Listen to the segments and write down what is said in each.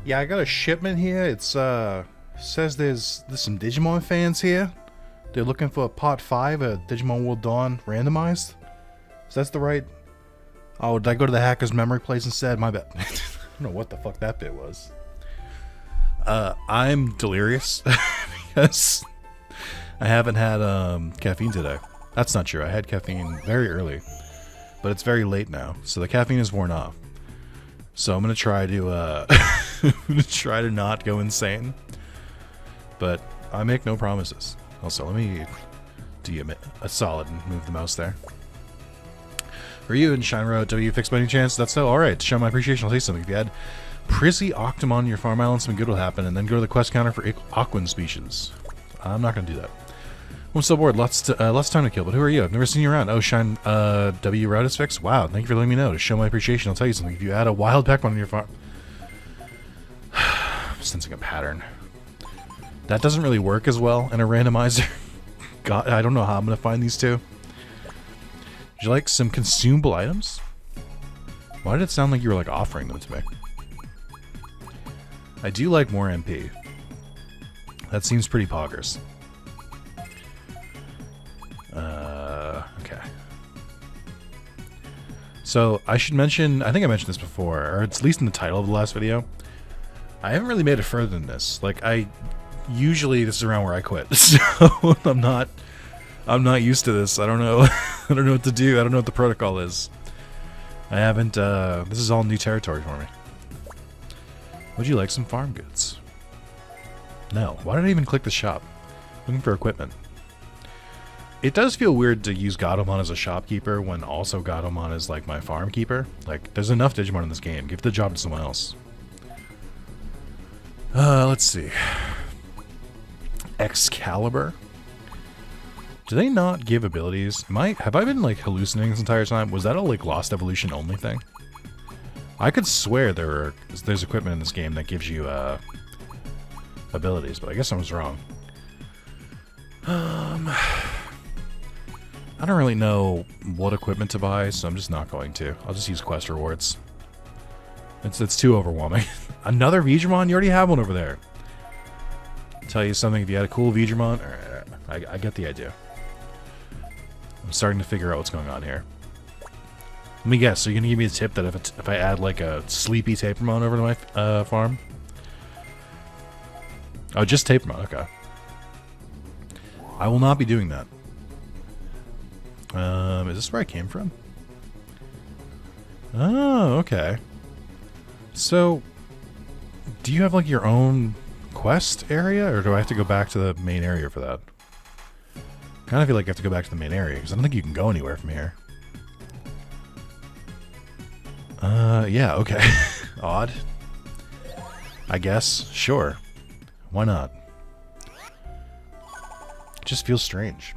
Yeah, I got a shipment here. It's says there's some Digimon fans here. They're looking for part 5 of Digimon World Dawn Randomized. So that's the right... Oh, did I go to the hacker's memory place instead? My bad. I don't know what the fuck that bit was. I'm delirious because I haven't had caffeine today. That's not true. I had caffeine very early, but it's very late now, so the caffeine is worn off. So I'm gonna try to I'm gonna try to not go insane, but I make no promises. Also, let me do you a solid and move the mouse there. For you and Shinro, W fixed by any chance? That's so alright. To show my appreciation, I'll say something. If you had Prissy Octomon on your farm island, something good will happen, and then go to the quest counter for Aquan species. I'm not gonna do that. I'm so bored. Lots time to kill, but who are you? I've never seen you around. Oh, Shine W route is fixed? Wow, thank you for letting me know. To show my appreciation, I'll tell you something. If you add a wild Pokemon on your farm... I'm sensing a pattern. That doesn't really work as well in a randomizer. God, I don't know how I'm going to find these two. Would you like some consumable items? Why did it sound like you were like offering them to me? I do like more MP. That seems pretty poggers. Okay. So, I should mention, I think I mentioned this before, or it's at least in the title of the last video. I haven't really made it further than this. Like, usually this is around where I quit. So, I'm not used to this. I don't know. I don't know what to do. I don't know what the protocol is. I haven't, this is all new territory for me. Would you like some farm goods? No. Why did I even click the shop? Looking for equipment. It does feel weird to use Gatomon as a shopkeeper when also Gatomon is like my farm keeper. Like, there's enough Digimon in this game. Give the job to someone else. Let's see. Excalibur. Do they not give abilities? Have I been like hallucinating this entire time? Was that a like Lost Evolution only thing? I could swear there's equipment in this game that gives you abilities, but I guess I was wrong. I don't really know what equipment to buy, so I'm just not going to. I'll just use quest rewards. It's too overwhelming. Another Digimon? You already have one over there. Tell you something, if you had a cool Digimon, I get the idea. I'm starting to figure out what's going on here. Let me guess, so you're gonna give me a tip that if I add like a sleepy Tapermon over to my farm? Oh, just Tapermon, okay. I will not be doing that. Is this where I came from? Oh, okay. So, do you have like your own quest area, or do I have to go back to the main area for that? I kind of feel like I have to go back to the main area, because I don't think you can go anywhere from here. Yeah, okay. Odd. I guess. Sure. Why not? It just feels strange.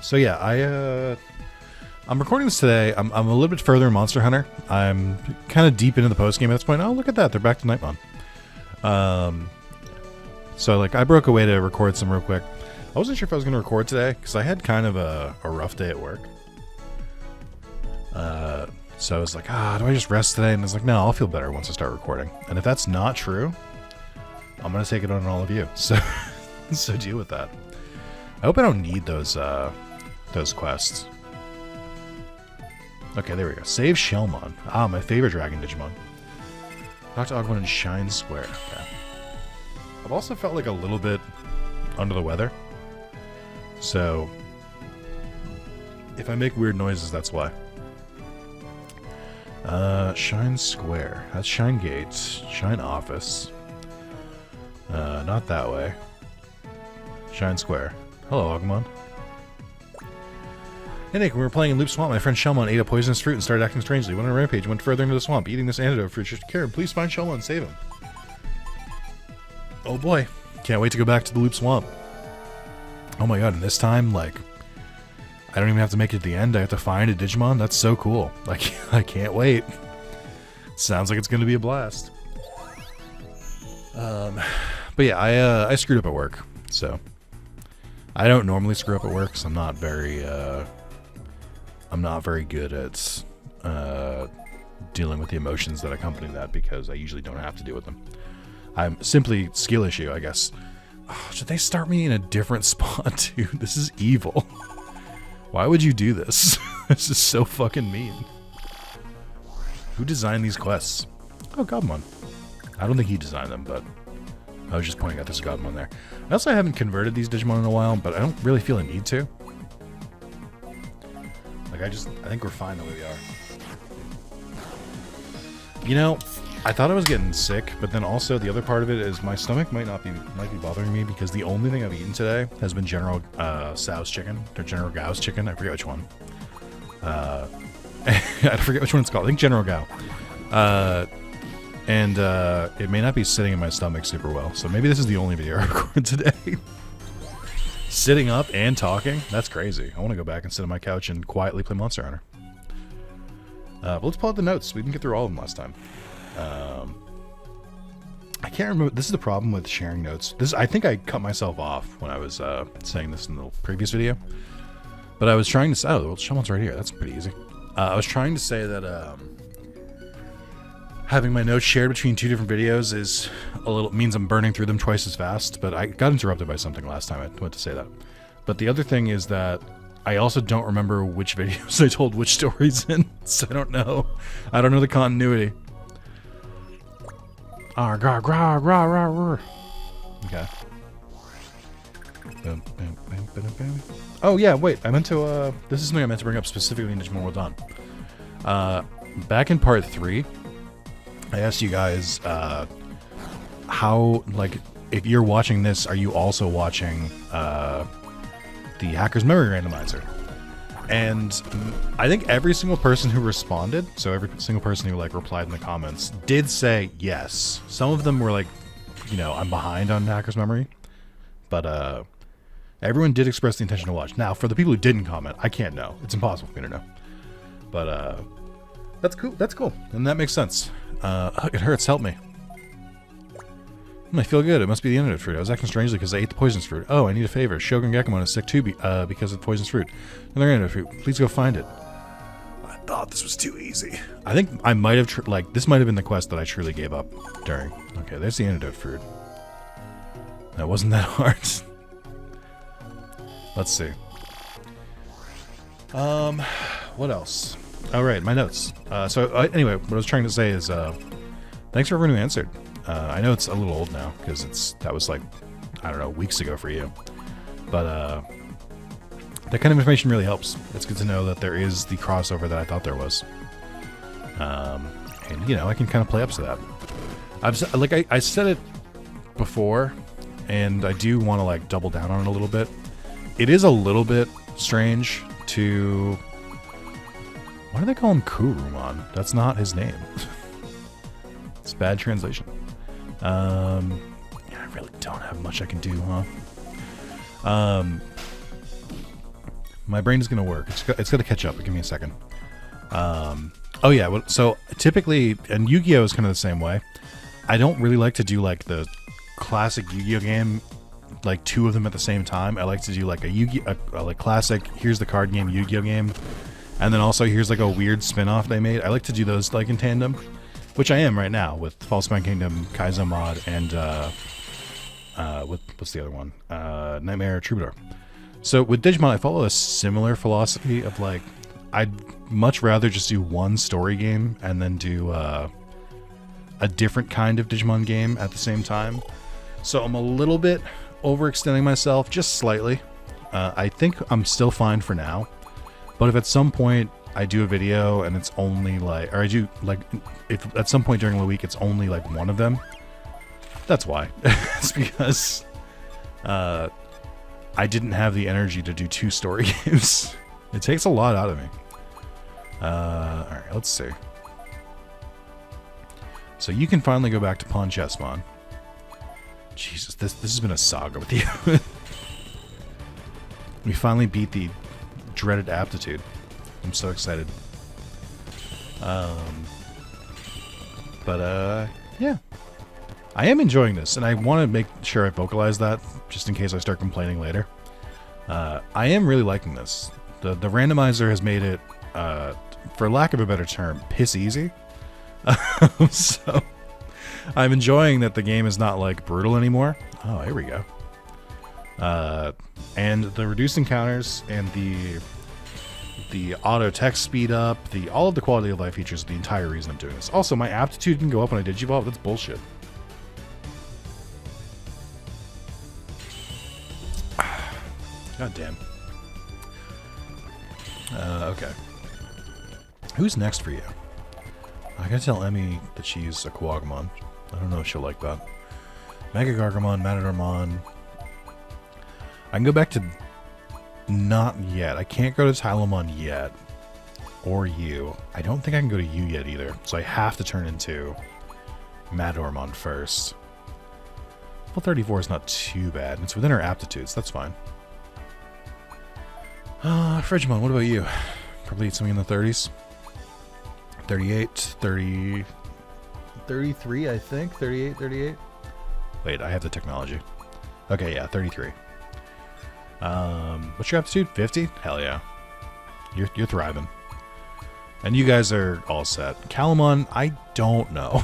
So yeah, I'm recording this today. I'm a little bit further in Monster Hunter. I'm kind of deep into the post game at this point. Oh, look at that. They're back to Nightmon. So like I broke away to record some real quick. I wasn't sure if I was going to record today because I had kind of a rough day at work. So I was like, do I just rest today? And I was like, no, I'll feel better once I start recording. And if that's not true, I'm going to take it on all of you. So, so deal with that. I hope I don't need those quests. Okay, there we go. Save Shellmon. Ah, my favorite Dragon Digimon. Talk to Agumon and Shine Square. Okay. I've also felt like a little bit under the weather. So, if I make weird noises, that's why. Shine Square. That's Shine Gates. Shine Office. Not that way. Shine Square. Hello, Agumon. Hey Nick, when we were playing in Loop Swamp, my friend Shellmon ate a poisonous fruit and started acting strangely. Went on a rampage, went further into the swamp, eating this antidote fruit. Just care, please find Shellmon and save him. Oh boy. Can't wait to go back to the Loop Swamp. Oh my god, and this time, like, I don't even have to make it to the end. I have to find a Digimon. That's so cool. Like, I can't wait. Sounds like it's going to be a blast. But yeah, I screwed up at work, so I don't normally screw up at work, so I'm not very good at dealing with the emotions that accompany that because I usually don't have to deal with them. I'm simply skill issue, I guess. Oh, should they start me in a different spot, dude? This is evil. Why would you do this? This is so fucking mean. Who designed these quests? Oh, Godmon. I don't think he designed them, but I was just pointing out there's a Godmon there. I also haven't converted these Digimon in a while, but I don't really feel a need to. Like, I think we're fine the way we are. You know, I thought I was getting sick, but then also the other part of it is my stomach might be bothering me because the only thing I've eaten today has been General Tso's chicken, or General Gao's chicken. I forget which one. I forget which one it's called. I think General Gao. And it may not be sitting in my stomach super well, so maybe this is the only video I record today. Sitting up and talking? That's crazy. I want to go back and sit on my couch and quietly play Monster Hunter. But let's pull out the notes. We didn't get through all of them last time. I can't remember. This is the problem with sharing notes. I think I cut myself off when I was saying this in the previous video. But I was trying to say, oh, well, someone's right here. That's pretty easy. I was trying to say that having my notes shared between two different videos means I'm burning through them twice as fast. But I got interrupted by something last time I went to say that. But the other thing is that I also don't remember which videos I told which stories in, so I don't know. I don't know the continuity. Okay. Oh yeah, wait. I meant to. This is something I meant to bring up specifically in Digimon World Dawn. Back in part 3, I asked you guys how, like, if you're watching this, are you also watching the Hacker's Memory Randomizer? And I think every single person who responded, so every single person who, like, replied in the comments, did say yes. Some of them were like, you know, I'm behind on Hacker's Memory. But everyone did express the intention to watch. Now, for the people who didn't comment, I can't know. It's impossible for me to know. But that's cool. That's cool. And that makes sense. It hurts. Help me. I feel good. It must be the antidote fruit. I was acting strangely because I ate the poisonous fruit. Oh, I need a favor. Shogun Gekomon is sick too because of poisonous fruit. Another antidote fruit. Please go find it. I thought this was too easy. I think I might have, this might have been the quest that I truly gave up during. Okay, there's the antidote fruit. That wasn't that hard. Let's see. What else? All right, my notes. Anyway, what I was trying to say is, thanks for everyone who answered. I know it's a little old now because that was like, I don't know, weeks ago for you. But that kind of information really helps. It's good to know that there is the crossover that I thought there was. And you know, I can kind of play up to that. I said it before, and I do want to like double down on it a little bit. It is a little bit strange to... Why do they call him Kurumon? That's not his name. It's bad translation. I really don't have much I can do, huh? My brain is going to work. It's got to catch up. Give me a second. Oh, yeah. Well, so typically, and Yu-Gi-Oh! Is kind of the same way. I don't really like to do like the classic Yu-Gi-Oh! Game, like two of them at the same time. I like to do like a Yu-Gi-Oh! Like classic, here's the card game, Yu-Gi-Oh! Game. And then also here's like a weird spin-off they made. I like to do those like in tandem, which I am right now with False-Spine Kingdom, Kaizo Mod, and what's the other one? Nightmare Troubadour. So with Digimon, I follow a similar philosophy of like, I'd much rather just do one story game and then do a different kind of Digimon game at the same time. So I'm a little bit overextending myself, just slightly. I think I'm still fine for now. But if at some point I do a video and it's only like, or I do like, if at some point during the week it's only like one of them, that's why. It's because I didn't have the energy to do 2 story games. It takes a lot out of me. Alright, let's see. So you can finally go back to Pawn Chessmon. Jesus, this has been a saga with you. We finally beat the dreaded aptitude. I'm so excited. Yeah. I am enjoying this, and I want to make sure I vocalize that, just in case I start complaining later. I am really liking this. The randomizer has made it, for lack of a better term, piss easy. So I'm enjoying that the game is not like brutal anymore. Oh, here we go. And the reduced encounters and the auto text speed up, all of the quality of life features are the entire reason I'm doing this. Also, my aptitude can go up when I digivolve. That's bullshit. God damn. Okay. Who's next for you? I gotta tell Emmy that she's a Quagmon. I don't know if she'll like that. Mega Gargamon, Matadormon. I can go back to... Not yet. I can't go to Tylomon yet. Or you. I don't think I can go to you yet either. So I have to turn into Matadormon first. Level 34 is not too bad. It's within our aptitudes. That's fine. Frigimon, what about you? Probably something in the 30s. 38, 30... 33, I think. 38, 38. Wait, I have the technology. Okay, yeah, 33. What's your aptitude? 50? Hell yeah. You're thriving. And you guys are all set. Calamon, I don't know.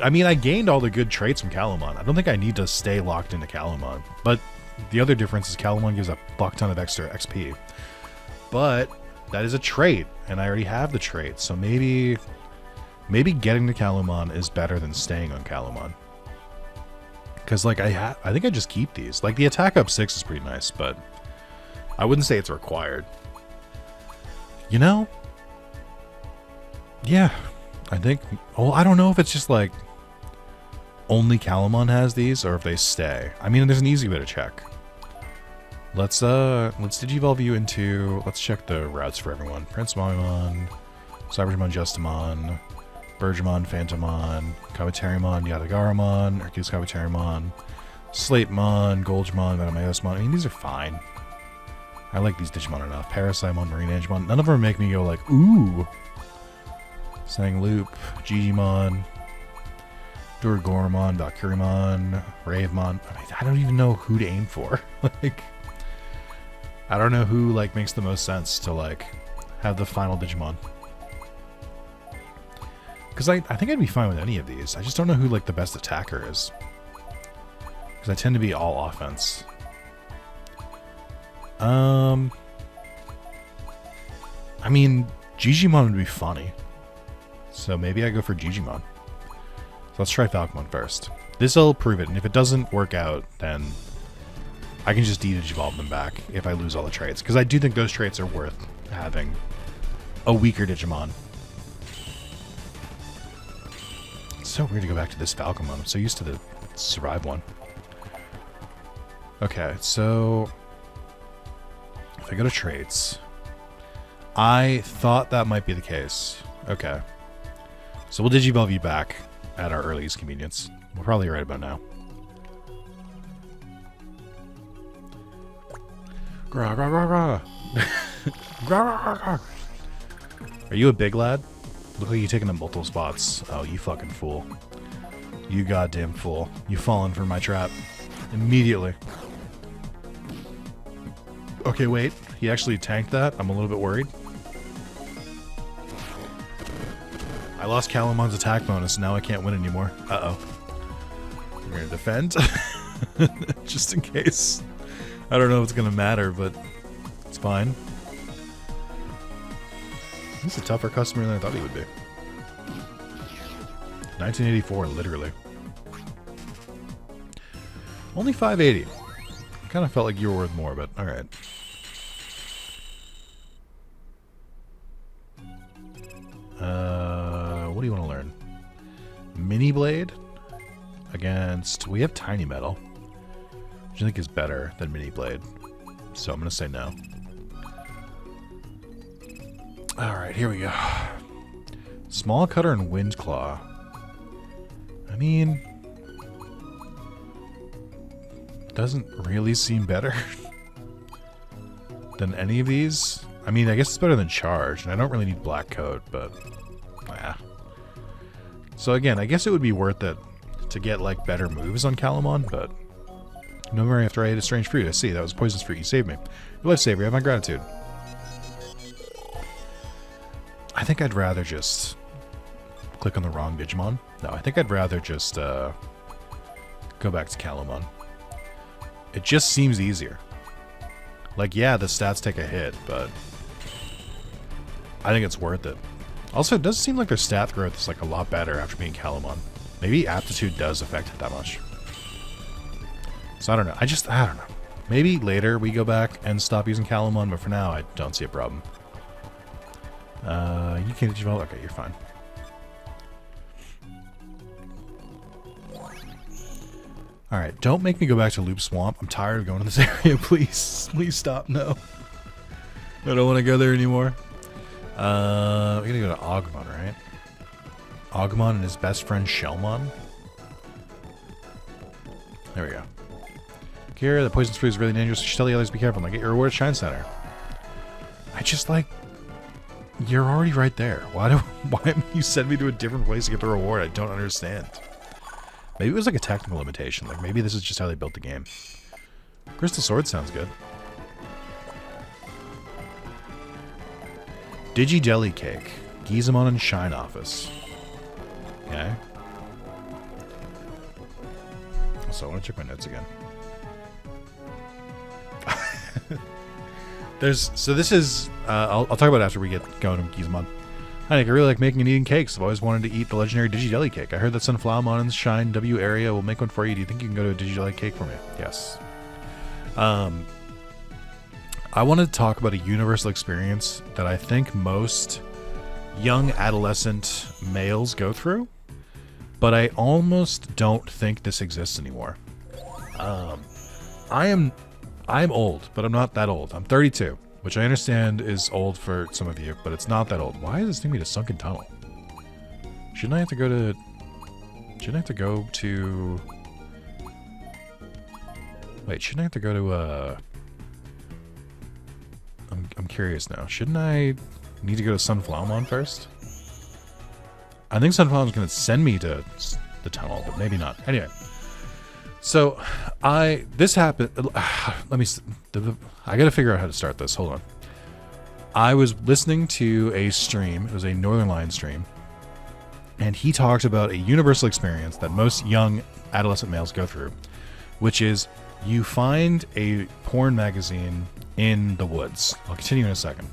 I mean, I gained all the good traits from Calamon. I don't think I need to stay locked into Calamon. But the other difference is Calamon gives a fuck ton of extra XP. But that is a trait, and I already have the trait. So maybe getting to Calamon is better than staying on Calamon. Because, like, I think I just keep these. Like, the attack up 6 is pretty nice, but I wouldn't say it's required. You know? Yeah. I think... Well, I don't know if it's just, like, only Calamon has these, or if they stay. I mean, there's an easy way to check. Let's digivolve you into... Let's check the routes for everyone. Prince Mamimon, Cybermon, Justimon, Bergemon, Phantomon, Kabuterimon, Yadagaramon, Hercules Kabuterimon, Slatemon, Goldgemon, Metamayosmon. I mean, these are fine. I like these Digimon enough. Parasimon, Marine Angemon. None of them make me go like, ooh. Sangloop, Gigimon, Durgoramon, Valkyrimon, Ravemon. I mean, I don't even know who to aim for. Like, I don't know who, like, makes the most sense to, like, have the final Digimon. Because I think I'd be fine with any of these. I just don't know who, like, the best attacker is. Because I tend to be all offense. I mean, Digimon would be funny. So maybe I go for Digimon. So let's try Falcomon first. This'll prove it, and if it doesn't work out, then I can just de-digivolve them back if I lose all the traits. Because I do think those traits are worth having a weaker Digimon. It's so weird to go back to this Falcomon. I'm so used to the Survive one. Okay, so if I go to traits, I thought that might be the case. Okay. So we'll digivolve you back at our earliest convenience. We're probably right about now. Gra, gra, gra, gra. Gra, gra, gra. Are you a big lad? Look like you're taking up multiple spots. Oh, you fucking fool. You goddamn fool. You've fallen for my trap. Immediately. Okay, wait. He actually tanked that. I'm a little bit worried. I lost Calamon's attack bonus. Now I can't win anymore. Uh-oh. We're going to defend. Just in case. I don't know if it's going to matter, but it's fine. He's a tougher customer than I thought he would be. 1984, literally. Only 580. I kind of felt like you were worth more, but alright. What do you want to learn? Mini Blade against... We have Tiny Metal, which I think is better than Mini Blade. So I'm going to say no. Alright, here we go. Small Cutter and Wind Claw. I mean... doesn't really seem better than any of these. I mean, I guess it's better than Charge, and I don't really need Black Coat, but... yeah. So again, I guess it would be worth it to get, like, better moves on Calamon, but... no memory after I ate a strange fruit. I see, that was poisonous fruit. You saved me. Your lifesaver, you have my gratitude. I think I'd rather just click on the wrong Digimon? No, I think I'd rather just go back to Calumon. It just seems easier. Like, yeah, the stats take a hit, but I think it's worth it. Also, it does seem like their stat growth is like a lot better after being Calumon. Maybe aptitude does affect it that much. So I don't know. I don't know. Maybe later we go back and stop using Calumon, but for now I don't see a problem. You can't Digivolve? Okay, you're fine. Alright, don't make me go back to Loop Swamp. I'm tired of going to this area, please. Please stop, no. I don't want to go there anymore. We're gonna go to Agumon, right? Agumon and his best friend Shellmon. There we go. Kira, the poison sprue is really dangerous. You should tell the others to be careful. Like, get your reward at Shine Center. I just like... You're already right there. Why haven't you send me to a different place to get the reward? I don't understand. Maybe it was like a technical limitation. Like, maybe this is just how they built the game. Crystal Sword sounds good. Digi Deli Cake. Gizamon and Shine Office. Okay. So I want to check my notes again. So this is I'll talk about it after we get going to Gizamon. Hi Nick, I really like making and eating cakes. I've always wanted to eat the legendary Digi Deli Cake. I heard that Sunflowermon in the Shine W area will make one for you. Do you think you can go to a Digi Deli Cake for me? Yes. I want to talk about a universal experience that I think most young adolescent males go through, but I almost don't think this exists anymore. I'm old, but I'm not that old. I'm 32, which I understand is old for some of you, but it's not that old. Why is this thing me to sunken tunnel? Shouldn't I have to go to... Wait, shouldn't I have to go to, I'm curious now. Shouldn't I need to go to Sunflowermon first? I think Sunflowermon's going to send me to the tunnel, but maybe not. Anyway. So, this happened, I gotta figure out how to start this, hold on. I was listening to a stream, it was a Northern Lion stream, and he talked about a universal experience that most young adolescent males go through, which is you find a porn magazine in the woods. I'll continue in a second.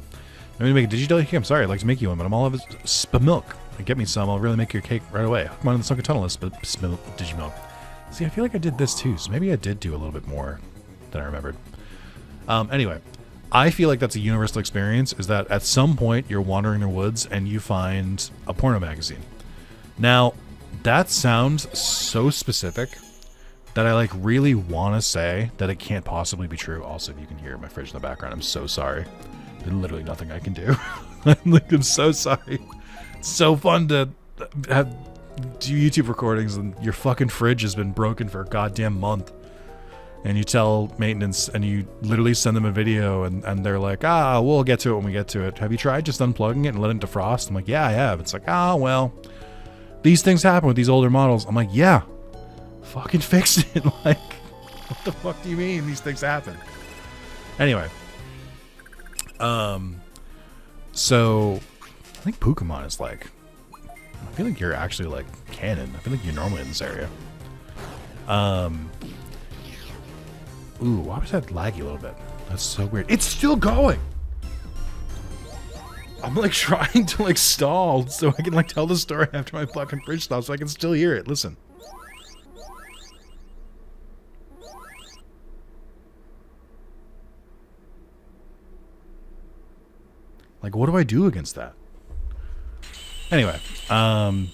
I'm gonna make a Digi Deli Cake. I'm sorry, I'd like to make you one, but I'm all of it milk. Get me some, I'll really make your cake right away. Come on in the sunken tunnel, Digimon. See, I feel like I did this too, so maybe I did do a little bit more than I remembered. Anyway, I feel like that's a universal experience, is that at some point you're wandering the woods and you find a porno magazine. Now, that sounds so specific that I like really want to say that it can't possibly be true. Also, if you can hear my fridge in the background, I'm so sorry. There's literally nothing I can do. I'm so sorry. It's so fun to do YouTube recordings and your fucking fridge has been broken for a goddamn month. And you tell maintenance and you literally send them a video and they're like, we'll get to it when we get to it. Have you tried just unplugging it and letting it defrost? I'm like, yeah, I have. It's like, well, these things happen with these older models. I'm like, yeah, fucking fix it. Like, what the fuck do you mean these things happen? Anyway. So I think Pokemon is like, I feel like you're actually like canon. I feel like you're normally in this area. Ooh, why was that laggy a little bit? That's so weird. It's still going! I'm like trying to like stall so I can like tell the story after my fucking fridge stops so I can still hear it. Listen. Like, what do I do against that? Anyway, I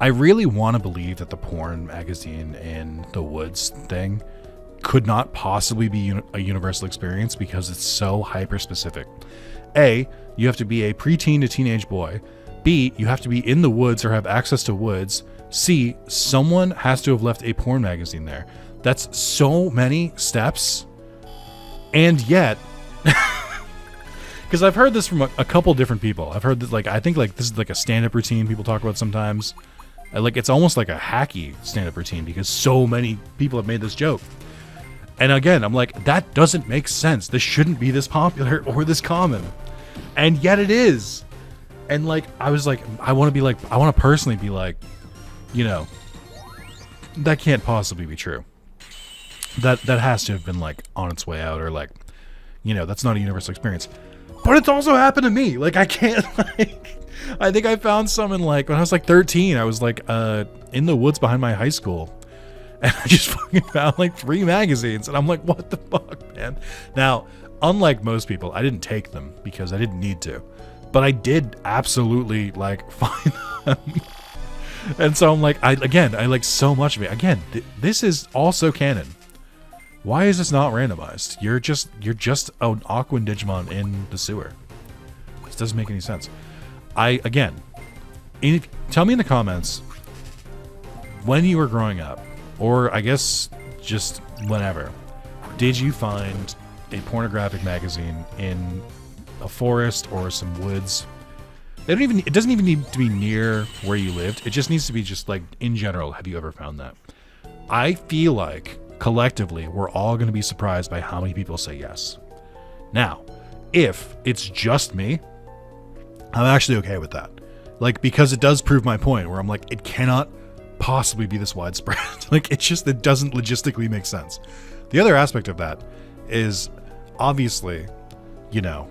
really want to believe that the porn magazine in the woods thing could not possibly be a universal experience because it's so hyper specific. A, you have to be a preteen to teenage boy. B, you have to be in the woods or have access to woods. C, someone has to have left a porn magazine there. That's so many steps. And yet, because I've heard this from a couple different people. I've heard that, like, I think like this is like a stand-up routine people talk about sometimes. Like, it's almost like a hacky stand-up routine because so many people have made this joke. And again, I'm like, that doesn't make sense. This shouldn't be this popular or this common. And yet it is. And like, I was like, I want to personally be like, you know, that can't possibly be true. That has to have been like on its way out, or like, you know, that's not a universal experience. But it's also happened to me. Like, I can't, like, I think I found some in like, when I was like 13, I was like in the woods behind my high school. And I just fucking found like 3 magazines. And I'm like, what the fuck, man? Now, unlike most people, I didn't take them because I didn't need to. But I did absolutely like find them. And so I'm like, I like so much of it. Again, this is also canon. Why is this not randomized? You're just an Aquan Digimon in the sewer. This doesn't make any sense. Tell me in the comments when you were growing up, or I guess just whenever, did you find a pornographic magazine in a forest or some woods? It doesn't even need to be near where you lived. It just needs to be just like in general. Have you ever found that? I feel like collectively we're all going to be surprised by how many people say yes. Now, if it's just me, I'm actually okay with that. Like, because it does prove my point where I'm like, it cannot possibly be this widespread. Like, it doesn't logistically make sense. The other aspect of that is obviously, you know,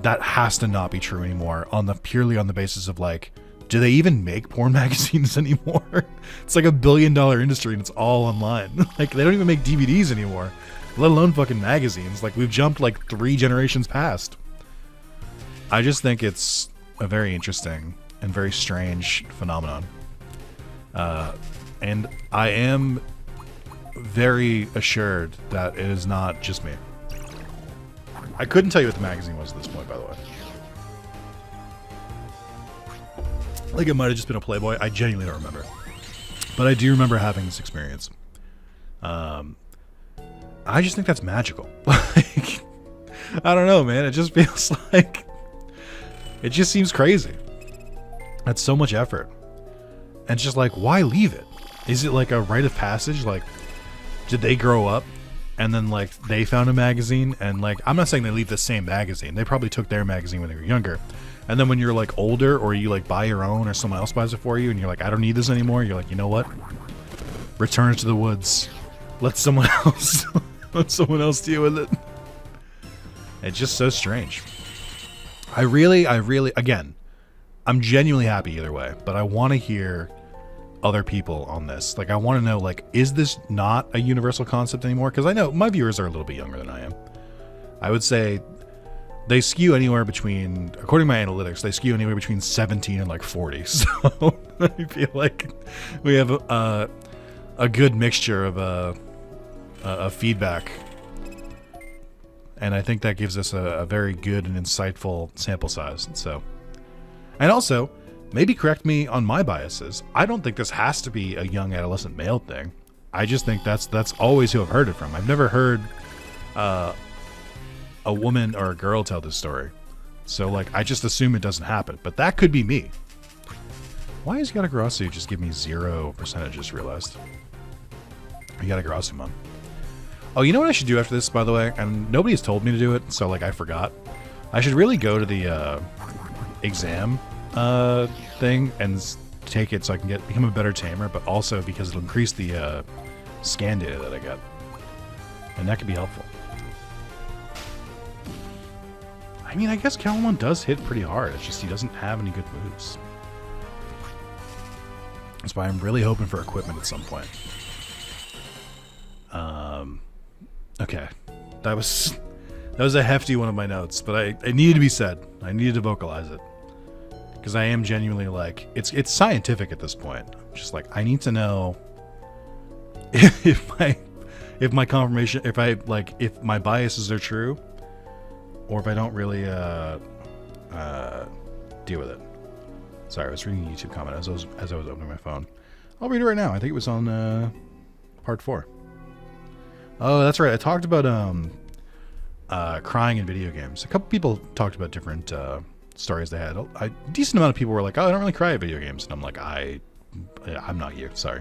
that has to not be true anymore purely on the basis of like, do they even make porn magazines anymore? It's like $1 billion industry and it's all online. Like, they don't even make DVDs anymore, let alone fucking magazines. Like, we've jumped like 3 generations past. I just think it's a very interesting and very strange phenomenon. And I am very assured that it is not just me. I couldn't tell you what the magazine was at this point, by the way. Like, it might have just been a Playboy. I genuinely don't remember. But I do remember having this experience. I just think that's magical. Like, I don't know, man. It just feels like... It just seems crazy. That's so much effort. And it's just like, why leave it? Is it like a rite of passage? Like, did they grow up and then like they found a magazine? And like, I'm not saying they leave the same magazine. They probably took their magazine when they were younger. And then when you're like older, or you like buy your own, or someone else buys it for you, and you're like, I don't need this anymore. You're like, you know what? Return it to the woods. Let someone else deal with it. It's just so strange. I really, again, I'm genuinely happy either way, but I want to hear other people on this. Like, I want to know, like, is this not a universal concept anymore? Because I know my viewers are a little bit younger than I am. I would say they skew anywhere between, according to my analytics, they skew anywhere between 17 and like 40. So I feel like we have a good mixture of feedback. And I think that gives us a very good and insightful sample size. So, and also, maybe correct me on my biases. I don't think this has to be a young adolescent male thing. I just think that's always who I've heard it from. I've never heard a woman or a girl tell this story. So, like, I just assume it doesn't happen. But that could be me. Why is Yatagarasu just give me 0%? I just realized. Yatagarasu, man. Oh, you know what I should do after this, by the way? And nobody has told me to do it, so, like, I forgot. I should really go to the exam thing and take it so I can become a better tamer, but also because it'll increase the scan data that I get. And that could be helpful. I mean, I guess Calumon does hit pretty hard. It's just he doesn't have any good moves. That's why I'm really hoping for equipment at some point. Okay. That was a hefty one of my notes, but it needed to be said. I needed to vocalize it. Because I am genuinely like, it's scientific at this point. Just like, I need to know if my confirmation, if my biases are true, or if I don't really deal with it. Sorry, I was reading a YouTube comment as I was opening my phone. I'll read it right now. I think it was on part 4. Oh, that's right. I talked about crying in video games. A couple people talked about different stories they had. A decent amount of people were like, "Oh, I don't really cry at video games," and I'm like, "I'm not you. Sorry."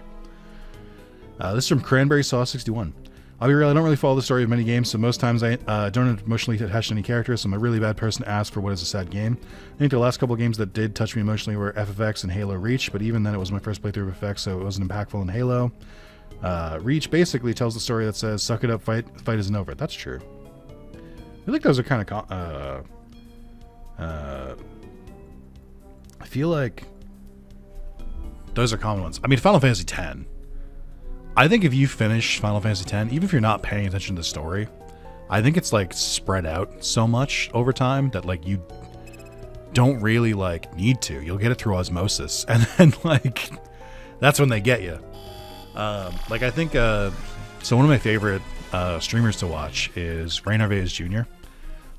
This is from Cranberry Sauce 61. I'll be real, I don't really follow the story of many games, so most times I don't emotionally attach to any characters, so I'm a really bad person to ask for what is a sad game. I think the last couple of games that did touch me emotionally were FFX and Halo Reach, but even then it was my first playthrough of FX, so it wasn't impactful in Halo. Reach basically tells the story that says, suck it up, fight isn't over. That's true. I feel like those are kind of... I feel like those are common ones. I mean, Final Fantasy X. I think if you finish Final Fantasy X, even if you're not paying attention to the story, I think it's like spread out so much over time that like you don't really like need to. You'll get it through osmosis, and then like that's when they get you. Like I think so. One of my favorite streamers to watch is Ray Narvaez Jr.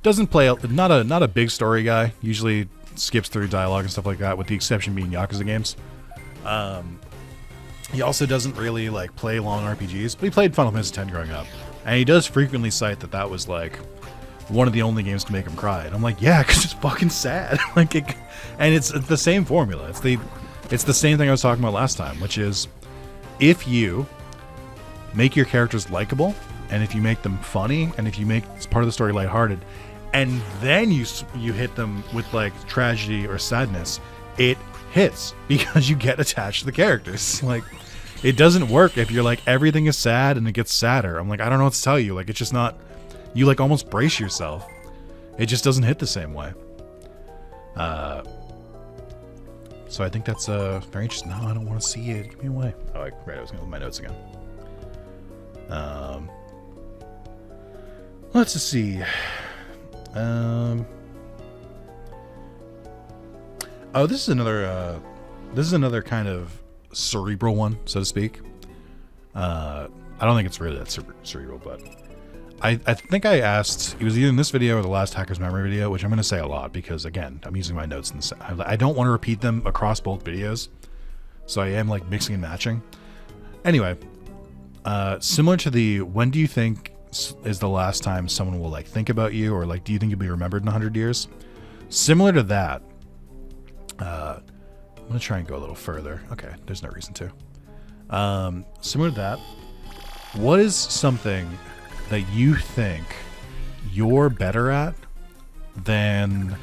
Doesn't play not a big story guy. Usually skips through dialogue and stuff like that, with the exception being Yakuza games. He also doesn't really like play long RPGs, but he played Final Fantasy X growing up, and he does frequently cite that that was like one of the only games to make him cry. And I'm like, yeah, because it's fucking sad. Like, and it's the same formula. It's the same thing I was talking about last time, which is if you make your characters likable, and if you make them funny, and if you make part of the story lighthearted, and then you hit them with like tragedy or sadness, it hits because you get attached to the characters. Like, it doesn't work if you're like everything is sad and it gets sadder. I'm like, I don't know what to tell you. Like, it's just not. You like almost brace yourself. It just doesn't hit the same way. So I think that's very interesting. No, I don't want to see it. Give me away. Oh, right. I was going to look at my notes again. Let's just see. Oh, this is another kind of cerebral one, so to speak. I don't think it's really that cerebral, but I think I asked, it was either in this video or the last Hacker's Memory video, which I'm going to say a lot because, again, I'm using my notes. I don't want to repeat them across both videos, so I am, like, mixing and matching. Anyway, similar to the, when do you think is the last time someone will, like, think about you, or, like, do you think you'll be remembered in 100 years? Similar to that, I'm going to try and go a little further. Okay, there's no reason to. Similar to that, what is something that you think you're better at than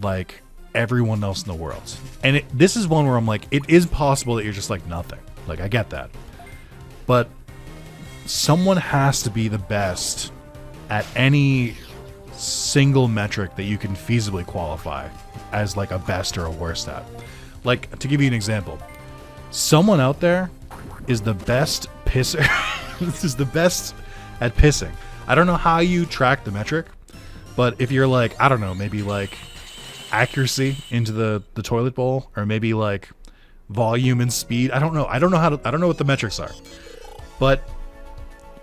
like everyone else in the world? And this is one where I'm like, it is possible that you're just like nothing. Like, I get that. But someone has to be the best at any single metric that you can feasibly qualify as like a best or a worst at. Like, to give you an example, someone out there is the best pisser. This is the best at pissing. I don't know how you track the metric, but if you're like, I don't know, maybe like accuracy into the toilet bowl, or maybe like volume and speed. I don't know. I don't know what the metrics are. But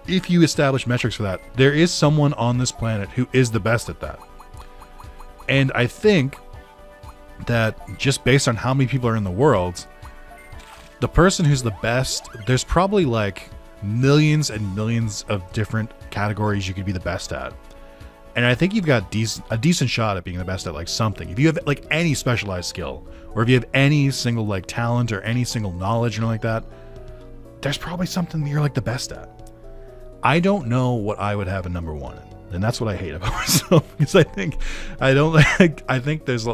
if you establish metrics for that, there is someone on this planet who is the best at that. And I think that just based on how many people are in the world, the person who's the best, there's probably like millions and millions of different categories you could be the best at. And I think you've got a decent shot at being the best at like something. If you have like any specialized skill, or if you have any single like talent or any single knowledge or like that, there's probably something that you're like the best at. I don't know what I would have a number one in, and that's what I hate about myself, because I think there's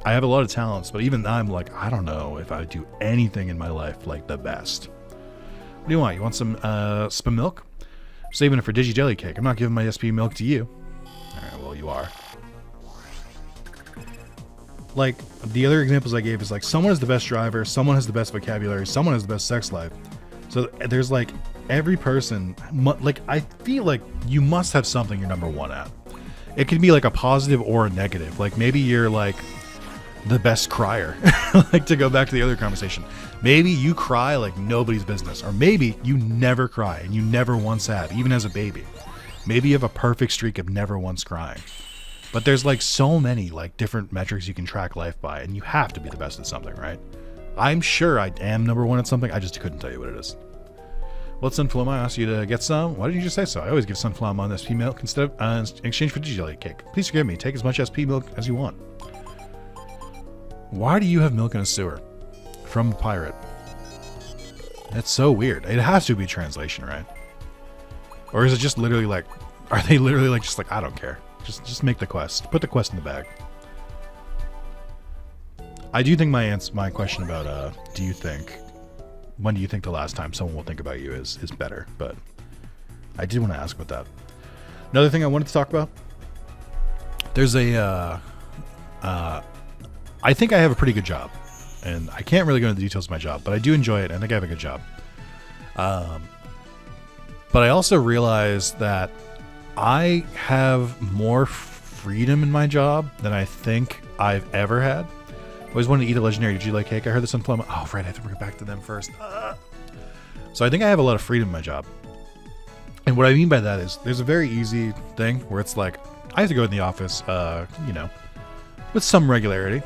I have a lot of talents, but even I'm like, I don't know if I do anything in my life like the best. What do you want? You want some skim milk? I'm saving it for Digi Jelly Cake. I'm not giving my SP milk to you. Alright, well, you are. Like, the other examples I gave is like, someone is the best driver, someone has the best vocabulary, someone has the best sex life. So there's like, every person, like, I feel like you must have something you're number one at. It can be like a positive or a negative. Like, maybe you're like the best crier. Like, to go back to the other conversation, maybe you cry like nobody's business, or maybe you never cry and you never once have, even as a baby. Maybe you have a perfect streak of never once crying. But there's like so many like different metrics you can track life by, and you have to be the best at something, right? I'm sure I am number one at something, I just couldn't tell you what it is. Well, Sunflower, I asked you to get some. Why didn't you just say so? I always give Sunflower on SP milk instead of in exchange for Digi Cake. Please forgive me. Take as much SP milk as you want. Why do you have milk in a sewer? From a pirate. That's so weird. It has to be translation, right? Or is it just literally like, are they literally like just like, I don't care. Just make the quest. Put the quest in the bag. I do think my question about when do you think the last time someone will think about you is better, but I did want to ask about that. Another thing I wanted to talk about. There's a I think I have a pretty good job, and I can't really go into the details of my job, but I do enjoy it, and I think I have a good job. But I also realize that I have more freedom in my job than I think I've ever had. I always wanted to eat a legendary Digimon cake. I heard this on Plum. Oh, right, I have to bring it back to them first. So I think I have a lot of freedom in my job. And what I mean by that is there's a very easy thing where it's like, I have to go in the office, you know, with some regularity.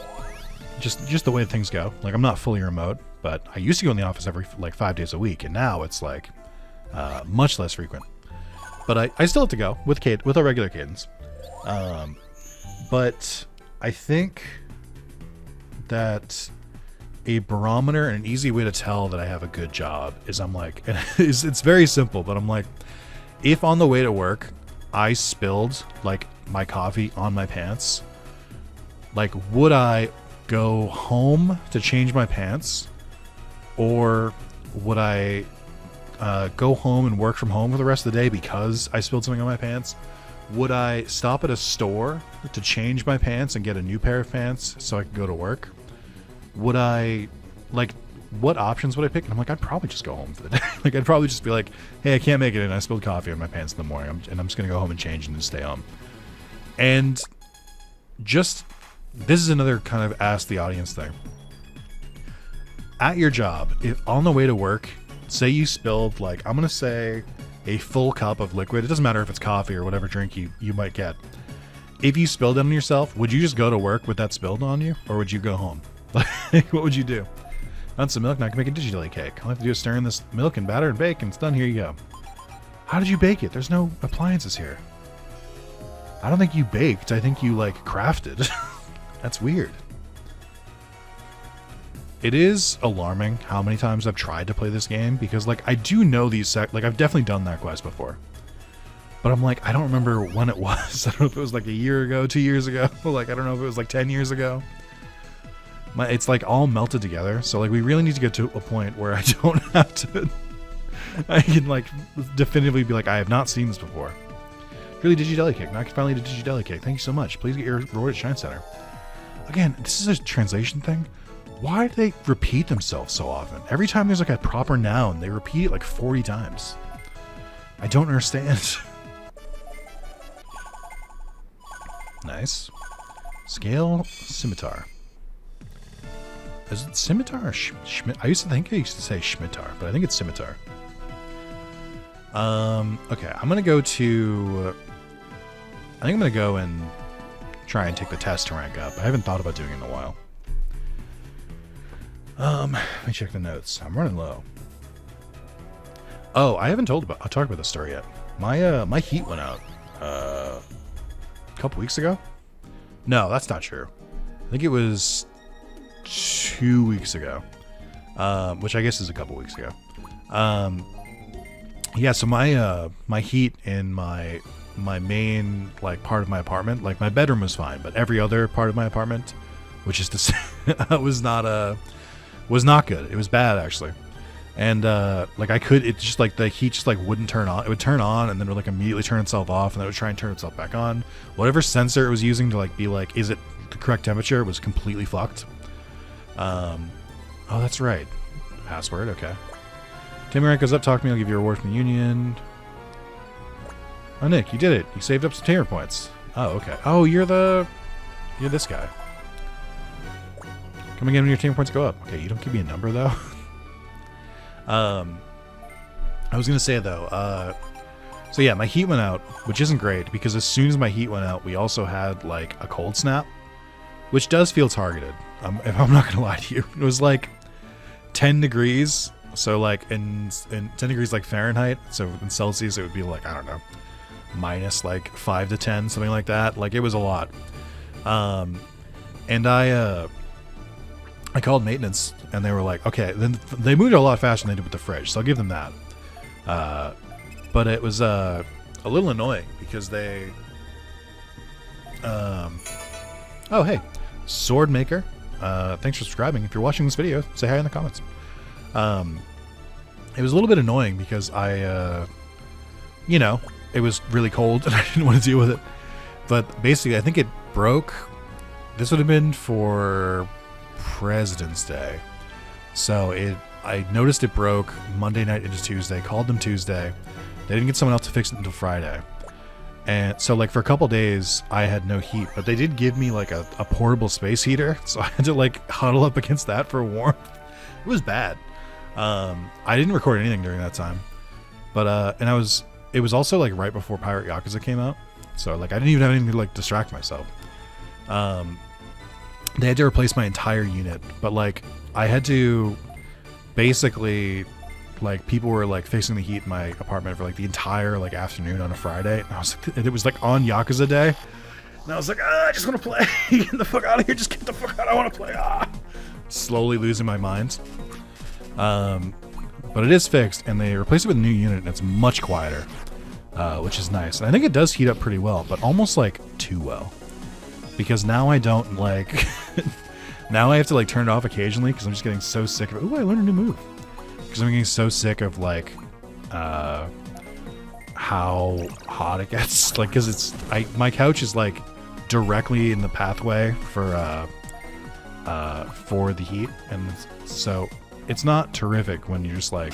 Just the way things go. Like, I'm not fully remote, but I used to go in the office every, like, 5 days a week, and now it's, like, much less frequent. But I still have to go with a regular cadence. But I think that a barometer and an easy way to tell that I have a good job is I'm like, and it's very simple, but I'm like, if on the way to work I spilled like my coffee on my pants, like, would I go home to change my pants, or would I go home and work from home for the rest of the day because I spilled something on my pants? Would I stop at a store to change my pants and get a new pair of pants so I could go to work? Would I, like, what options would I pick? And I'm like, I'd probably just go home for the day. Like, I'd probably just be like, hey, I can't make it in. I spilled coffee on my pants in the morning, and I'm just going to go home and change and then stay home. And just, this is another kind of ask the audience thing. At your job, if on the way to work, say you spilled, like, I'm going to say a full cup of liquid. It doesn't matter if it's coffee or whatever drink you might get. If you spilled it on yourself, would you just go to work with that spilled on you? Or would you go home? Like, what would you do? Want some milk? Now I can make a Digideli cake. All I have to do is stir in this milk and batter and bake, and it's done. Here you go. How did you bake it? There's no appliances here. I don't think you baked. I think you, like, crafted. That's weird. It is alarming how many times I've tried to play this game, because, like, I do know these like, I've definitely done that quest before. But I'm like, I don't remember when it was. I don't know if it was like a year ago, 2 years ago. Like, I don't know if it was like 10 years ago. It's like all melted together. So, like, we really need to get to a point where I don't have to, I can, like, definitively be like, I have not seen this before. Really, Digideli cake. Now I can finally do Digideli cake. Thank you so much. Please get your reward at Shrine Center. Again, this is a translation thing. Why do they repeat themselves so often? Every time there's like a proper noun, they repeat it like 40 times. I don't understand. Nice. Scale scimitar. Is it scimitar or schmidt? I used to say scimitar, but I think it's scimitar. Okay, I'm gonna go to. I think I'm gonna go and try and take the test to rank up. I haven't thought about doing it in a while. Let me check the notes. I'm running low. Oh, I haven't talked about this story yet. My heat went out a couple weeks ago. No, that's not true. I think it was 2 weeks ago, which I guess is a couple weeks ago. Yeah, so my heat in my main, like, part of my apartment, like, my bedroom was fine, but every other part of my apartment, which is to say, was not good. It was bad, actually. And like, it just, like, the heat just, like, wouldn't turn on. It would turn on and then it would, like, immediately turn itself off, and then it would try and turn itself back on. Whatever sensor it was using to, like, be like, is it the correct temperature, was completely fucked. Oh, that's right. Password, okay. Tamer rank goes up, talk to me, I'll give you a reward from the Union. Oh, Nick, you did it. You saved up some Tamer points. Oh, okay. Oh, you're this guy. Come again when your Tamer points go up. Okay, you don't give me a number, though. I was going to say, though, so yeah, my heat went out, which isn't great, because as soon as my heat went out, we also had, like, a cold snap, which does feel targeted, if I'm not going to lie to you. It was, like, 10 degrees, so, like, in 10 degrees, like, Fahrenheit, so in Celsius, it would be, like, I don't know, minus, like, 5 to 10, something like that. Like, it was a lot. And I called maintenance, and they were like, okay, then they moved it a lot faster than they did with the fridge, so I'll give them that. But it was a little annoying because they... oh, hey. Sword Maker. Thanks for subscribing. If you're watching this video, say hi in the comments. It was a little bit annoying because you know, it was really cold and I didn't want to deal with it. But basically, I think it broke. This would have been for President's Day. So I noticed it broke Monday night into Tuesday, called them Tuesday. They didn't get someone else to fix it until Friday. And so, like, for a couple days, I had no heat. But they did give me, like, a portable space heater. So I had to, like, huddle up against that for warmth. It was bad. I didn't record anything during that time. But, and it was also, like, right before Pirate Yakuza came out. So, like, I didn't even have anything to, like, distract myself. They had to replace my entire unit. But, like, I had to basically... Like, people were, like, fixing the heat in my apartment for, like, the entire, like, afternoon on a Friday. And I was like, and it was, like, on Yakuza Day. And I was like, I just want to play. Get the fuck out of here. Just get the fuck out. I want to play. Slowly losing my mind. But it is fixed, and they replaced it with a new unit, and it's much quieter, which is nice. And I think it does heat up pretty well, but almost, like, too well. Because now I don't, like... now I have to, like, turn it off occasionally, because I'm just getting so sick of it. Ooh, I learned a new move. Because I'm getting so sick of, like, how hot it gets. Like, because it's... my couch is, like, directly in the pathway for the heat. And so it's not terrific when you're just, like,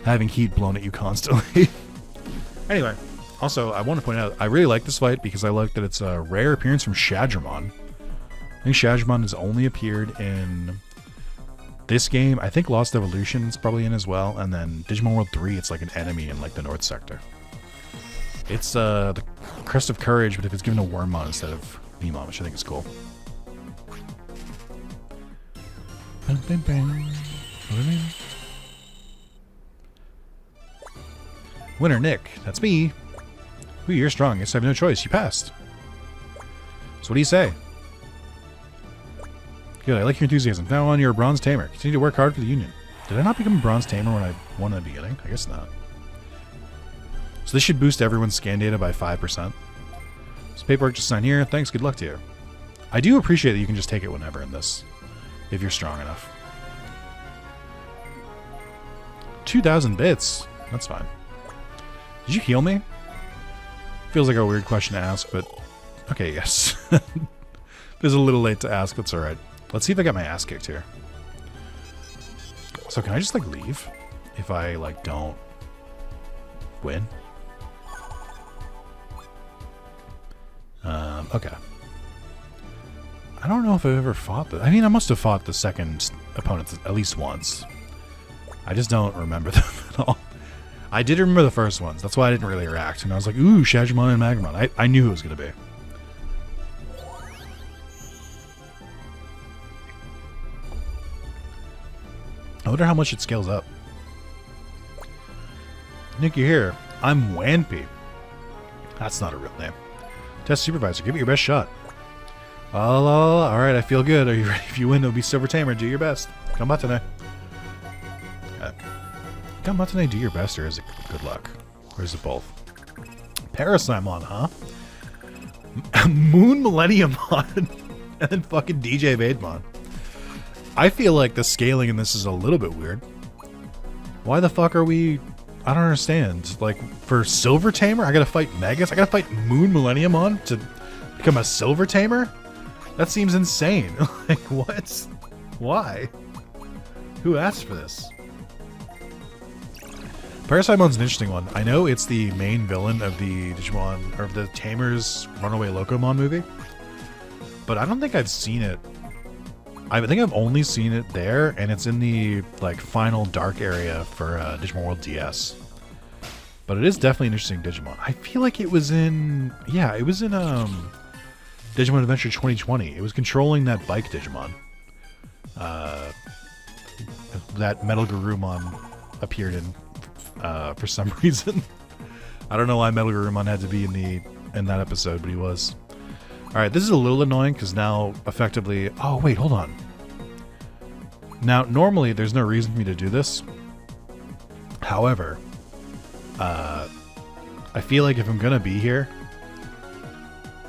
having heat blown at you constantly. Anyway, also, I want to point out, I really like this fight because I like that it's a rare appearance from Shadramon. I think Shadramon has only appeared in... this game. I think Lost Evolution is probably in as well, and then Digimon World 3, it's like an enemy in like the North Sector. It's the Crest of Courage, but if it's given a Wormmon instead of Vmon, which I think is cool. Winner Nick, that's me. Ooh, you're strong. Guess I have no choice. You passed. So what do you say? Good, I like your enthusiasm. Now on, you're a Bronze Tamer. Continue to work hard for the Union. Did I not become a Bronze Tamer when I won in the beginning? I guess not. So this should boost everyone's scan data by 5%. So paperwork just sign here. Thanks, good luck to you. I do appreciate that you can just take it whenever in this, if you're strong enough. 2,000 bits. That's fine. Did you heal me? Feels like a weird question to ask, but... okay, yes. It was a little late to ask. That's alright. Let's see if I got my ass kicked here. So can I just, like, leave? If I, like, don't win? Okay. I don't know if I've ever fought the... I mean, I must have fought the second opponent at least once. I just don't remember them at all. I did remember the first ones. That's why I didn't really react. And I was like, ooh, Shadramon and Magramon. I knew who it was going to be. I wonder how much it scales up. Nick, you're here. I'm Wanpy. That's not a real name. Test supervisor, give it your best shot. Alright, I feel good. Are you ready? If you win, it'll be Silver Tamer. Do your best. Gambatane. Gambatane, do your best, or is it good luck? Or is it both? Parasimon, huh? Moon Millenniumon. And then fucking DJ Vademon. I feel like the scaling in this is a little bit weird. Why the fuck are we... I don't understand. Like, for Silver Tamer, I gotta fight Megas? I gotta fight Moon Millenniumon to become a Silver Tamer? That seems insane. Like, what? Why? Who asked for this? Parasimon's an interesting one. I know it's the main villain of the Digimon, or of the Tamer's Runaway Locomon movie, but I don't think I've seen it. I think I've only seen it there, and it's in the like final dark area for Digimon World DS. But it is definitely an interesting Digimon. I feel like it was in, yeah, it was in Digimon Adventure 2020. It was controlling that bike Digimon. That Metal Garurumon appeared in for some reason. I don't know why Metal Garurumon had to be in that episode, but he was. Alright, this is a little annoying because now effectively... oh, wait, hold on. Now, normally there's no reason for me to do this. However, I feel like if I'm gonna be here...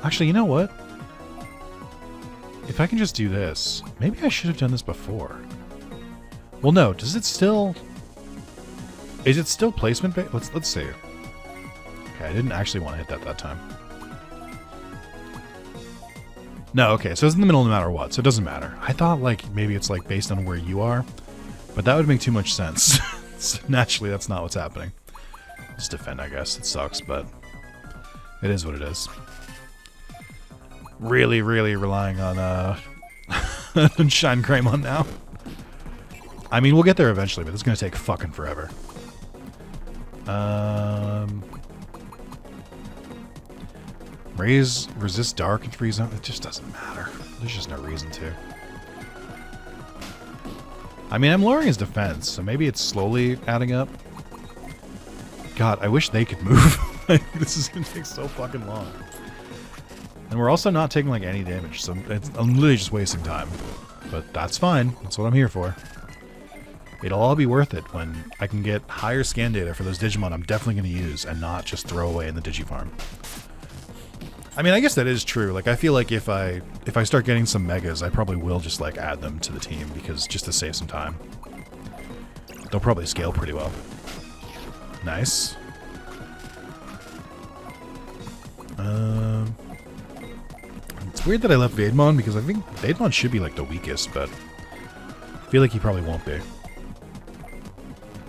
Actually, you know what? If I can just do this... Maybe I should have done this before. Well, no. Does it still... Is it still placement based? Let's see. Okay, I didn't actually want to hit that time. No, okay, so it's in the middle no matter what, so it doesn't matter. I thought, like, maybe it's, like, based on where you are, but that would make too much sense. So naturally, that's not what's happening. Just defend, I guess. It sucks, but it is what it is. Really, really relying on, Shine Greymon now. I mean, we'll get there eventually, but it's gonna take fucking forever. Resist dark and freeze zone. It just doesn't matter. There's just no reason to. I mean, I'm lowering his defense, so maybe it's slowly adding up. God, I wish they could move. This is gonna take so fucking long. And we're also not taking like any damage, so I'm literally just wasting time. But that's fine. That's what I'm here for. It'll all be worth it when I can get higher scan data for those Digimon I'm definitely going to use and not just throw away in the Digifarm. I mean, I guess that is true. Like, I feel like if I start getting some Megas, I probably will just, like, add them to the team because just to save some time. They'll probably scale pretty well. Nice. It's weird that I left Vaidmon because I think Vaidmon should be, like, the weakest, but I feel like he probably won't be.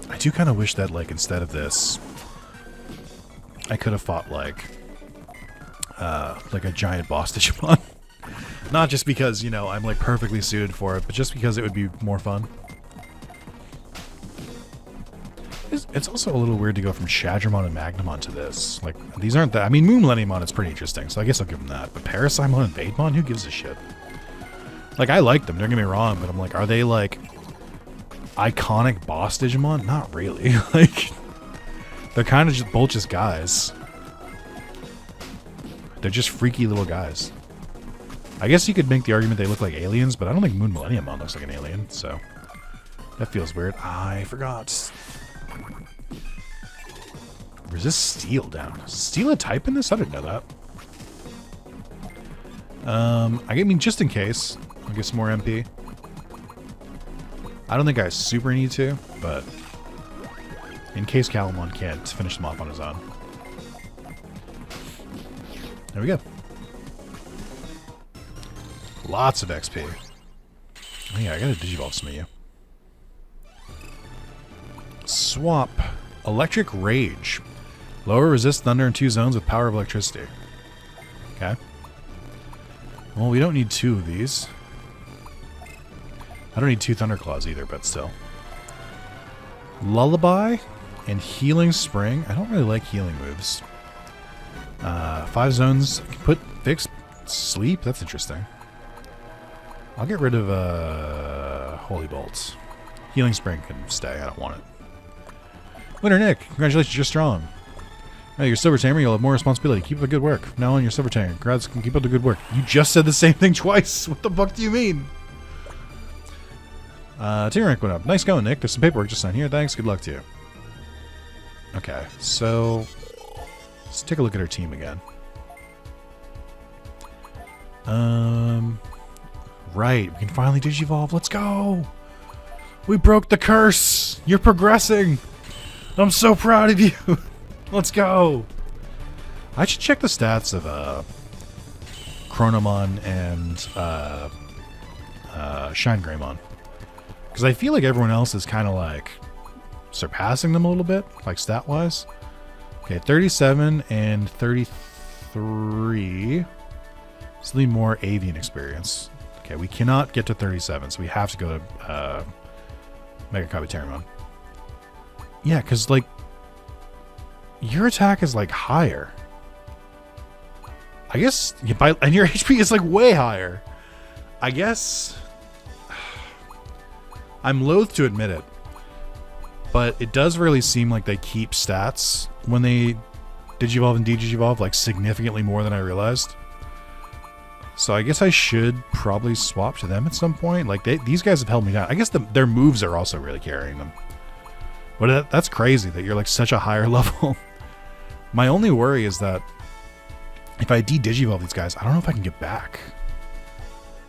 I do kind of wish that, like, instead of this, I could have fought, like a giant boss Digimon. Not just because, you know, I'm, like, perfectly suited for it, but just because it would be more fun. It's also a little weird to go from Shadramon and Magnamon to this. Like, these aren't that... I mean, Moon Millenniumon is pretty interesting, so I guess I'll give them that. But Parasimon and Vaidmon? Who gives a shit? Like, I like them, don't get me wrong, but I'm like, are they, like... iconic boss Digimon? Not really. Like, they're kind of just both just guys. They're just freaky little guys. I guess you could make the argument they look like aliens, but I don't think Moon Millenniumon looks like an alien, so that feels weird. I forgot. Resist Steel down. Steel a type in this? I didn't know that. I mean, just in case, I'll get some more MP. I don't think I super need to, but in case Calamon can't finish them off on his own. There we go. Lots of XP. Oh yeah, I gotta Digivolve some of you. Swap. Electric Rage. Lower resist thunder in 2 zones with power of electricity. Okay. Well, we don't need 2 of these. I don't need 2 Thunderclaws either, but still. Lullaby and Healing Spring. I don't really like healing moves. 5 zones. I can put fixed sleep. That's interesting. I'll get rid of Holy Bolts. Healing Spring can stay. I don't want it. Winner Nick, congratulations, you're strong. Hey, you're Silver Tamer, you'll have more responsibility. Keep up the good work. Now on, you're Silver Tamer. Congrats, keep up the good work. You just said the same thing twice. What the fuck do you mean? Tier rank went up. Nice going, Nick. There's some paperwork to sign here. Thanks. Good luck to you. Okay, so let's take a look at our team again. Right, we can finally Digivolve. Let's go! We broke the curse! You're progressing! I'm so proud of you! Let's go! I should check the stats of Chronomon and Shine Greymon. Because I feel like everyone else is kind of like surpassing them a little bit, like stat-wise. Okay, 37 and 33. Just need more avian experience. Okay, we cannot get to 37, so we have to go to Mega Kabuterimon. Yeah, because, like, your attack is, like, higher. I guess, and your HP is, like, way higher. I guess... I'm loath to admit it, but it does really seem like they keep stats when they Digivolve and Digivolve, like, significantly more than I realized. So I guess I should probably swap to them at some point. Like, these guys have held me down. I guess their moves are also really carrying them. But that's crazy that you're like such a higher level. My only worry is that if I de-digivolve these guys, I don't know if I can get back.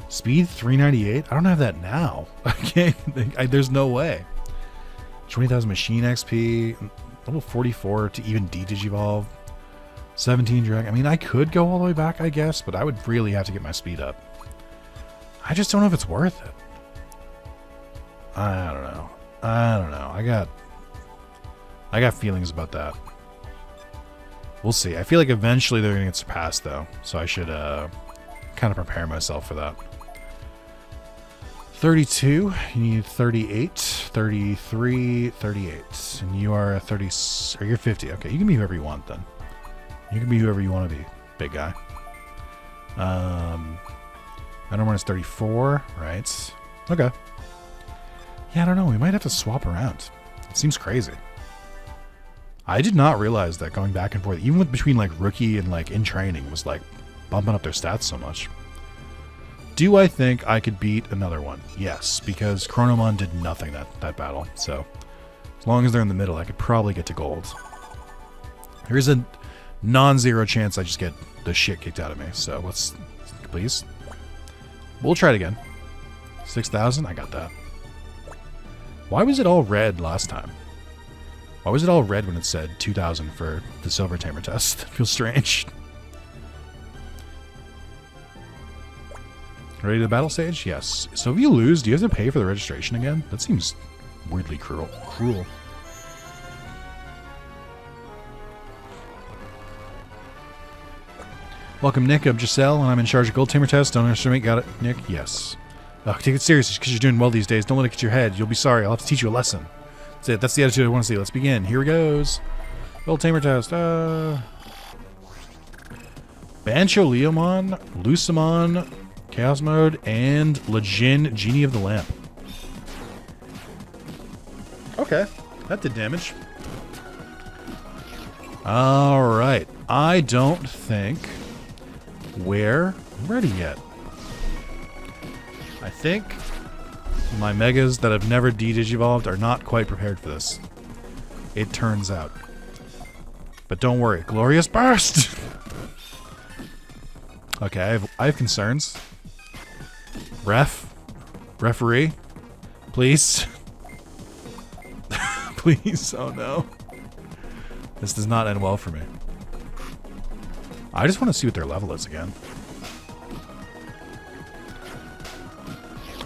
Speed 398? I don't have that now. I can't. There's no way. 20,000 machine XP, level 44 to even de-digivolve. 17 drag. I mean, I could go all the way back, I guess, but I would really have to get my speed up. I just don't know if it's worth it. I don't know. I got feelings about that. We'll see. I feel like eventually they're going to get surpassed, though. So I should kind of prepare myself for that. 32. You need 38, 33, 38. And you are a 30... Or you're 50. Okay, you can be whoever you want, then. You can be whoever you want to be, big guy. Venom one is 34, right? Okay. Yeah, I don't know. We might have to swap around. It seems crazy. I did not realize that going back and forth, even with between like rookie and like in training, was like bumping up their stats so much. Do I think I could beat another one? Yes, because Chronomon did nothing that battle. So as long as they're in the middle, I could probably get to gold. There is a non-zero chance I just get the shit kicked out of me. So let's, please. We'll try it again. 6,000? I got that. Why was it all red last time? Why was it all red when it said 2,000 for the Silver Tamer test? That feels strange. Ready to the battle stage? Yes. So if you lose, do you have to pay for the registration again? That seems weirdly cruel. Welcome, Nick. I'm Giselle, and I'm in charge of Gold Tamer test. Don't underestimate. Got it, Nick? Yes. Oh, take it seriously because you're doing well these days. Don't let it get to your head. You'll be sorry. I'll have to teach you a lesson. That's it. That's the attitude I want to see. Let's begin. Here it goes. Gold Tamer test. Bancho Leomon, Lucimon, Chaos Mode, and Legin, Genie of the Lamp. Okay. That did damage. Alright. I don't think we're ready yet. I think my Megas that have never de-digivolved are not quite prepared for this. It turns out. But don't worry. Glorious Burst! Okay, I have concerns. Referee? Please? Please? Oh no. This does not end well for me. I just want to see what their level is again.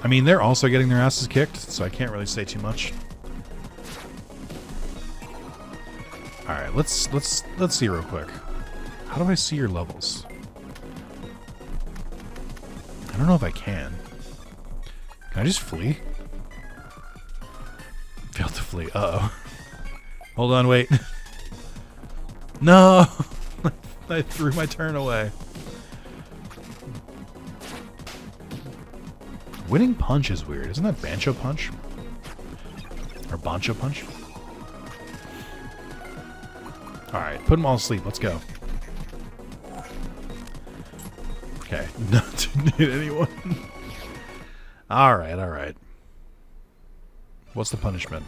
I mean, they're also getting their asses kicked, so I can't really say too much. All right, let's see real quick. How do I see your levels? I don't know if I can. Can I just flee? Failed to flee. Uh-oh. Hold on, wait. No! I threw my turn away. Winning Punch is weird. Isn't that Bancho Punch? Or Bancho Punch? Alright, put them all to sleep. Let's go. Okay, not to hit anyone. Alright, alright. What's the punishment?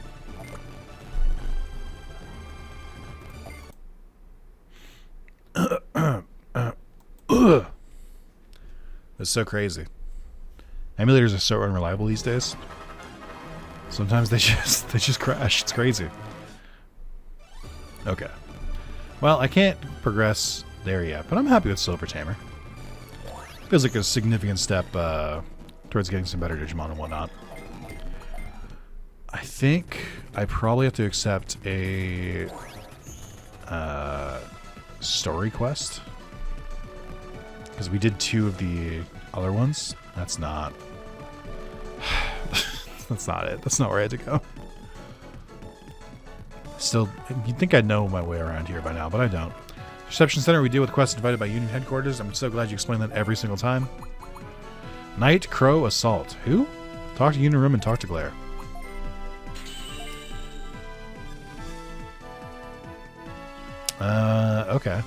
It's so crazy. Emulators are so unreliable these days. Sometimes they just crash. It's crazy. Okay. Well, I can't progress there yet, but I'm happy with Silver Tamer. Feels like a significant step towards getting some better Digimon and whatnot. I think I probably have to accept a story quest. Because we did 2 of the other ones. That's not... That's not it. That's not where I had to go. Still, you'd think I'd know my way around here by now, but I don't. Reception Center, we deal with quests divided by Union Headquarters. I'm so glad you explained that every single time. Night Crow Assault. Who? Talk to Union Room and talk to Glare. Okay.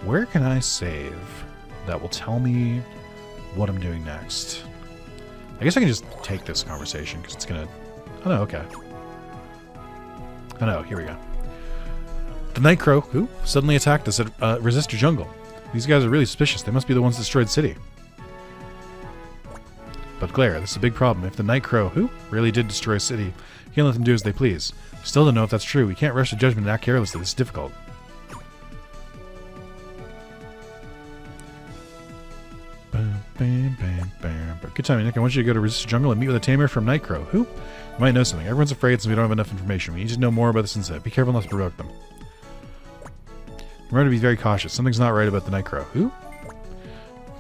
Where can I save that will tell me what I'm doing next? I guess I can just take this conversation because it's gonna... Oh no, okay. Oh no, here we go. The Night Crow, who suddenly attacked us at Resistor Jungle. These guys are really suspicious. They must be the ones that destroyed City. But Claire, this is a big problem. If the Night Crow, who really did destroy City, you can't let them do as they please. Still don't know if that's true. We can't rush to judgment and act carelessly. This is difficult. Good timing, Nick. I want you to go to Resistor Jungle and meet with a Tamer from Night Crow. Who? You might know something. Everyone's afraid since we don't have enough information. We need to know more about this incident. Be careful not to provoke them. Remember to be very cautious. Something's not right about the Night Crow. Who?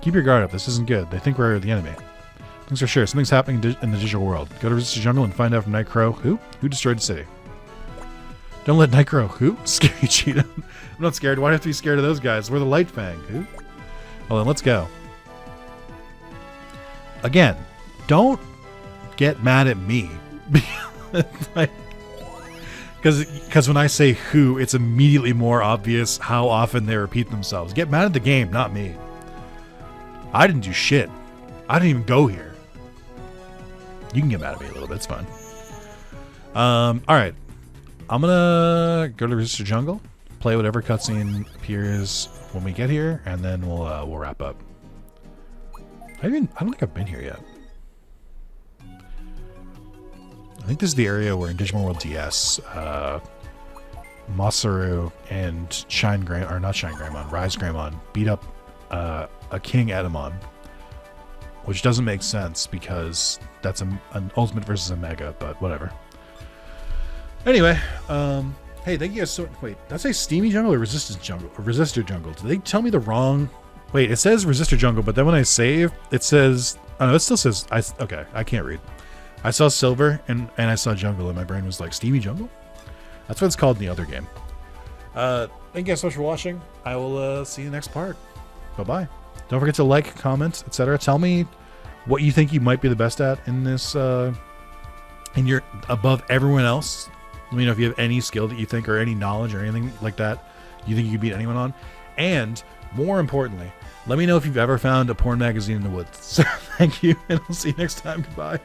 Keep your guard up. This isn't good. They think we're the enemy. Things for sure. Something's happening in the digital world. Go to Resistor Jungle and find out from Night Crow. Who destroyed the city. Don't let Night Crow. Who? Scare you, Cheetah. I'm not scared. Why do I have to be scared of those guys? We're the Light Fang. Who? Well then, let's go. Again, don't get mad at me. Because when I say who, it's immediately more obvious how often they repeat themselves. Get mad at the game, not me. I didn't do shit. I didn't even go here. You can get mad at me a little bit. It's fine. Alright. I'm going to go to Resistor Jungle, play whatever cutscene appears when we get here, and then we'll wrap up. I don't think I've been here yet. I think this is the area where in Digimon World DS, Masaru and Rise Greymon beat up a King Edamon, which doesn't make sense because that's an Ultimate versus a Mega, but whatever. Anyway, hey, thank you guys so. Wait, did I say Steamy Jungle or Resistor Jungle? Or Resistor Jungle? Did they tell me the wrong? Wait, it says Resistor Jungle, but then when I save, it says... Oh, no, it still says... Okay, I can't read. I saw Silver, and I saw Jungle, and my brain was like, Steamy Jungle? That's what it's called in the other game. Thank you guys so much for watching. I will see you in the next part. Bye-bye. Don't forget to like, comment, etc. Tell me what you think you might be the best at in this... and you're above everyone else. Let me know if you have any skill that you think, or any knowledge, or anything like that you think you could beat anyone on. And... more importantly, let me know if you've ever found a porn magazine in the woods. So thank you, and I'll see you next time. Goodbye.